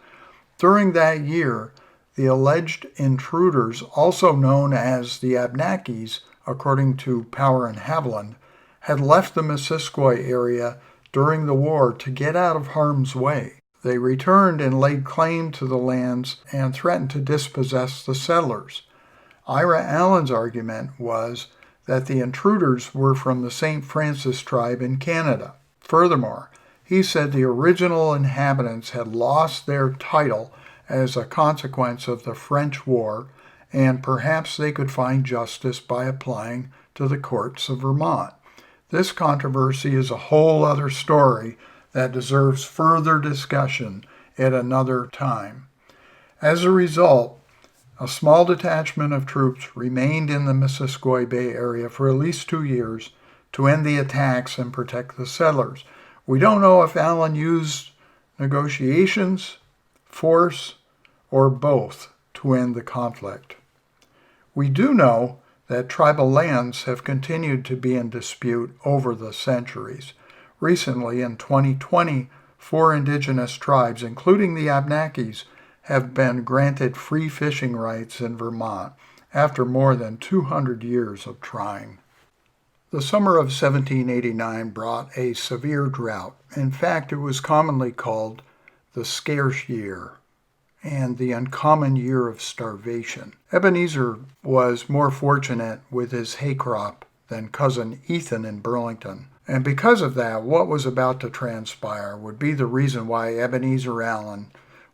During that year, the alleged intruders, also known as the Abnakis, according to Power and Haviland, had left the Missisquoi area during the war to get out of harm's way. They returned and laid claim to the lands and threatened to dispossess the settlers. Ira Allen's argument was that the intruders were from the St. Francis tribe in Canada. Furthermore, he said the original inhabitants had lost their title as a consequence of the French War, and perhaps they could find justice by applying to the courts of Vermont. This controversy is a whole other story that deserves further discussion at another time. As a result, a small detachment of troops remained in the Missisquoi Bay area for at least 2 years to end the attacks and protect the settlers. We don't know if Allen used negotiations, force, or both to end the conflict. We do know that tribal lands have continued to be in dispute over the centuries. Recently, in 2020, 4 indigenous tribes, including the Abnakis, have been granted free fishing rights in Vermont after more than 200 years of trying. The summer of 1789 brought a severe drought. In fact, it was commonly called the scarce year and the uncommon year of starvation. Ebenezer was more fortunate with his hay crop than cousin Ethan in Burlington. And because of that, what was about to transpire would be the reason why Ebenezer Allen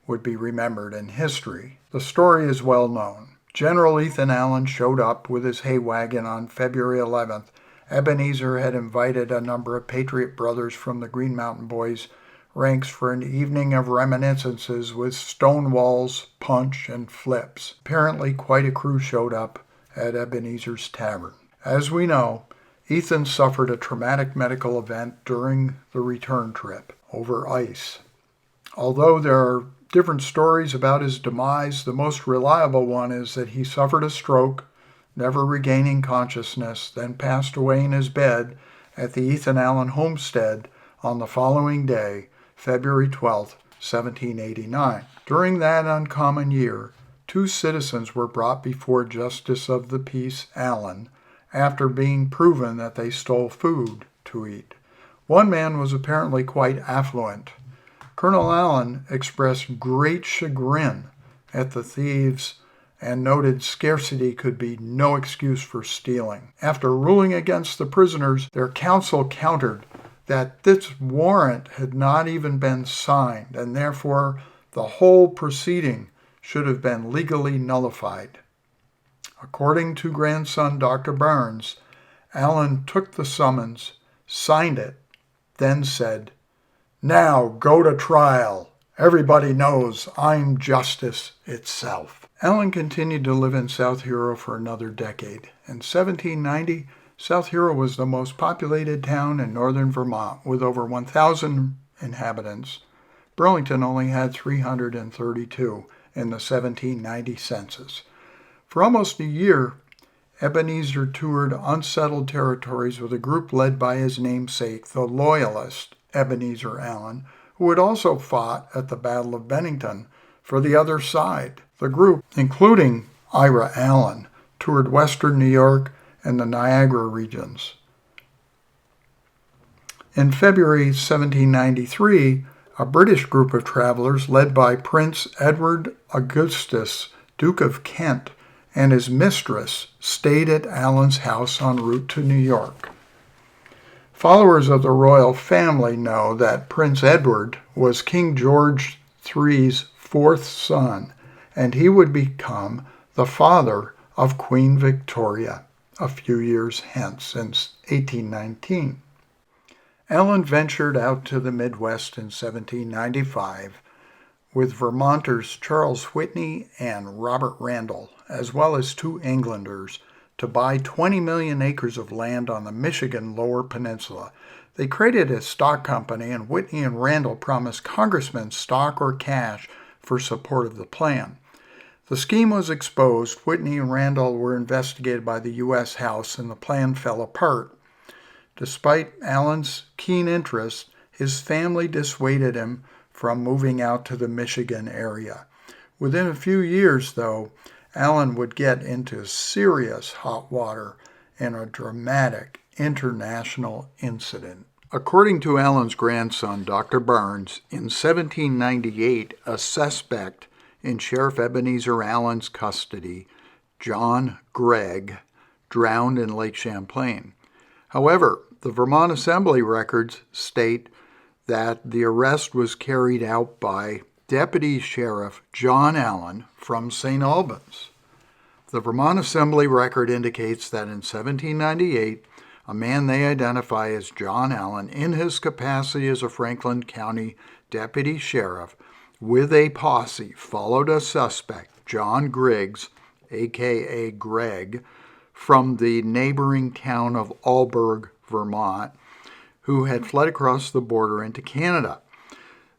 would be remembered in history. The story is well known. General Ethan Allen showed up with his hay wagon on February 11th. Ebenezer had invited a number of Patriot brothers from the Green Mountain Boys ranks for an evening of reminiscences with stone walls, punch, and flips. Apparently quite a crew showed up at Ebenezer's tavern. As we know, Ethan suffered a traumatic medical event during the return trip over ice. Although there are different stories about his demise, the most reliable one is that he suffered a stroke, never regaining consciousness, then passed away in his bed at the Ethan Allen homestead on the following day, February 12, 1789. During that uncommon year, 2 citizens were brought before Justice of the Peace Allen after being proven that they stole food to eat. One man was apparently quite affluent. Colonel Allen expressed great chagrin at the thieves and noted scarcity could be no excuse for stealing. After ruling against the prisoners, their counsel countered that this warrant had not even been signed, and therefore the whole proceeding should have been legally nullified. According to grandson Dr. Barnes, Allen took the summons, signed it, then said, "Now go to trial. Everybody knows I'm justice itself." Allen continued to live in South Hero for another decade. In 1790, South Hero was the most populated town in northern Vermont with over 1,000 inhabitants. Burlington only had 332 in the 1790 census. For almost a year, Ebenezer toured unsettled territories with a group led by his namesake, the Loyalist Ebenezer Allen, who had also fought at the Battle of Bennington for the other side. The group, including Ira Allen, toured western New York and the Niagara regions. In February 1793, a British group of travelers led by Prince Edward Augustus, Duke of Kent, and his mistress stayed at Allen's house en route to New York. Followers of the royal family know that Prince Edward was King George III's 4th son, and he would become the father of Queen Victoria a few years hence, in 1819. Allen ventured out to the Midwest in 1795 with Vermonters Charles Whitney and Robert Randall, as well as 2 Englanders, to buy 20 million acres of land on the Michigan Lower Peninsula. They created a stock company, and Whitney and Randall promised congressmen stock or cash for support of the plan. The scheme was exposed. Whitney and Randall were investigated by the U.S. House, and the plan fell apart. Despite Allen's keen interest, his family dissuaded him from moving out to the Michigan area. Within a few years, though, Allen would get into serious hot water in a dramatic international incident. According to Allen's grandson, Dr. Barnes, in 1798, a suspect in Sheriff Ebenezer Allen's custody, John Gregg, drowned in Lake Champlain. However, the Vermont Assembly records state that the arrest was carried out by Deputy Sheriff John Allen from St. Albans. The Vermont Assembly record indicates that in 1798, a man they identify as John Allen, in his capacity as a Franklin County Deputy Sheriff, with a posse, followed a suspect, John Griggs, a.k.a. Greg, from the neighboring town of Alburgh, Vermont, who had fled across the border into Canada.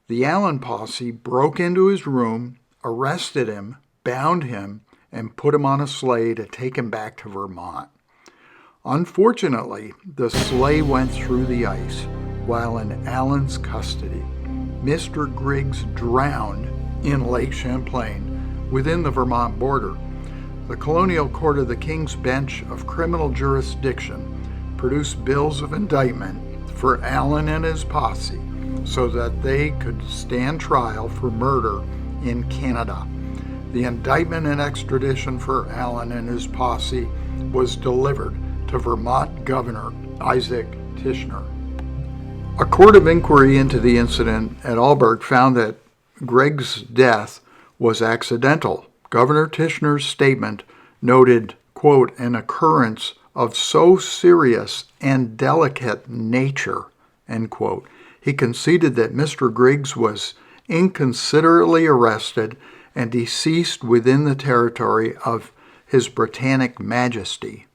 The Allen posse broke into his room, arrested him, bound him, and put him on a sleigh to take him back to Vermont. Unfortunately, the sleigh went through the ice while in Allen's custody. Mr. Griggs drowned in Lake Champlain within the Vermont border. The Colonial Court of the King's Bench of Criminal Jurisdiction produced bills of indictment for Allen and his posse so that they could stand trial for murder in Canada. The indictment and extradition for Allen and his posse was delivered to Vermont Governor Isaac Tichenor. A court of inquiry into the incident at Alberg found that Griggs' death was accidental. Governor Tichenor's statement noted, quote, an occurrence of so serious and delicate nature, end quote. He conceded that Mr. Griggs was inconsiderately arrested and deceased within the territory of His Britannic Majesty.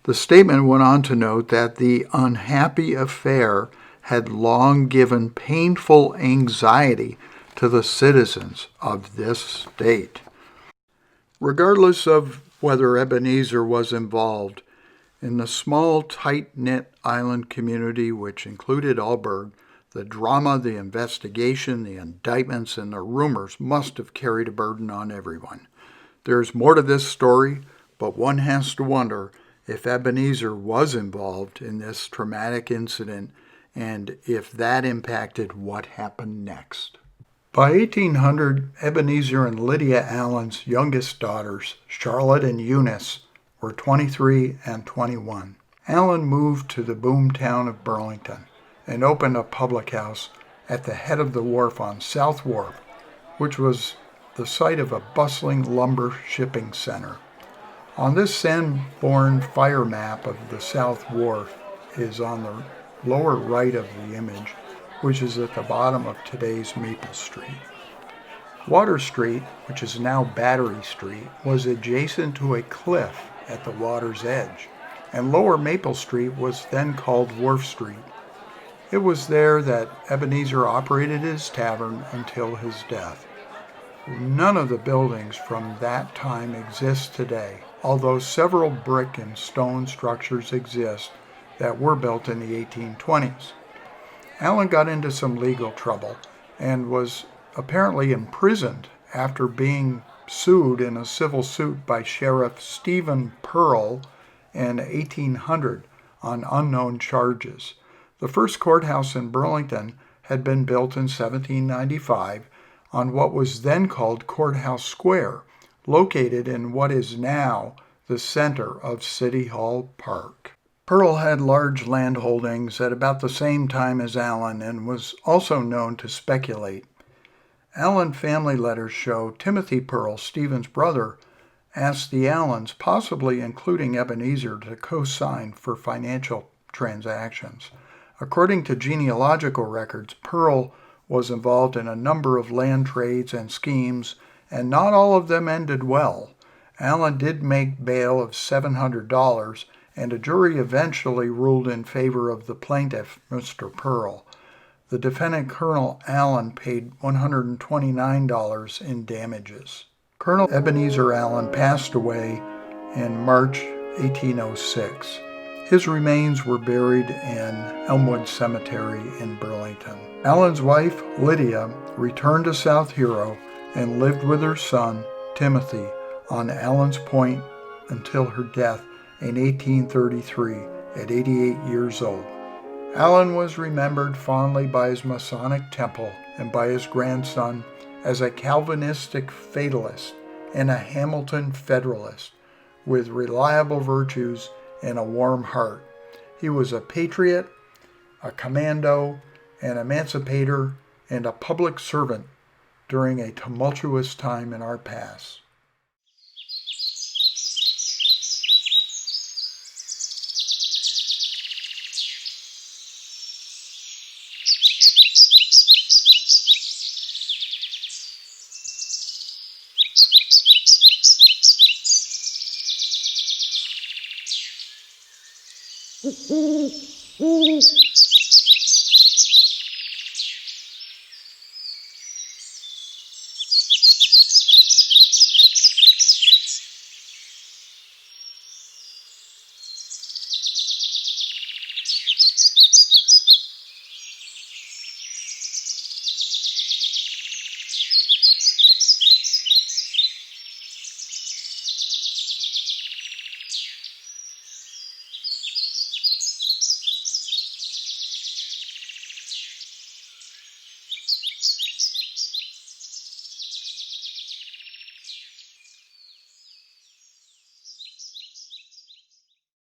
The statement went on to note that the unhappy affair had long given painful anxiety to the citizens of this state. Regardless of whether Ebenezer was involved, in the small, tight-knit island community which included Alberg, the drama, the investigation, the indictments, and the rumors must have carried a burden on everyone. There's more to this story, but one has to wonder if Ebenezer was involved in this traumatic incident and if that impacted what happened next. By 1800, Ebenezer and Lydia Allen's youngest daughters, Charlotte and Eunice, were 23 and 21. Allen moved to the boom town of Burlington and opened a public house at the head of the wharf on South Wharf, which was the site of a bustling lumber shipping center. On this Sanborn fire map of the South Wharf is on the lower right of the image, which is at the bottom of today's Maple Street. Water Street, which is now Battery Street, was adjacent to a cliff at the water's edge, and Lower Maple Street was then called Wharf Street. It was there that Ebenezer operated his tavern until his death. None of the buildings from that time exist today, although several brick and stone structures exist that were built in the 1820s. Allen got into some legal trouble and was apparently imprisoned after being sued in a civil suit by Sheriff Stephen Pearl in 1800 on unknown charges. The first courthouse in Burlington had been built in 1795 on what was then called Courthouse Square, located in what is now the center of City Hall Park. Pearl had large land holdings at about the same time as Allen and was also known to speculate. Allen family letters show Timothy Pearl, Stephen's brother, asked the Allens, possibly including Ebenezer, to co-sign for financial transactions. According to genealogical records, Pearl was involved in a number of land trades and schemes, and not all of them ended well. Allen did make bail of $700, and a jury eventually ruled in favor of the plaintiff, Mr. Pearl. The defendant, Colonel Allen, paid $129 in damages. Colonel Ebenezer Allen passed away in March 1806. His remains were buried in Elmwood Cemetery in Burlington. Allen's wife, Lydia, returned to South Hero and lived with her son, Timothy, on Allen's Point until her death in 1833 at 88 years old. Allen was remembered fondly by his Masonic temple and by his grandson as a Calvinistic fatalist and a Hamilton Federalist with reliable virtues and a warm heart. He was a patriot, a commando, an emancipator, and a public servant during a tumultuous time in our past.
Hehehe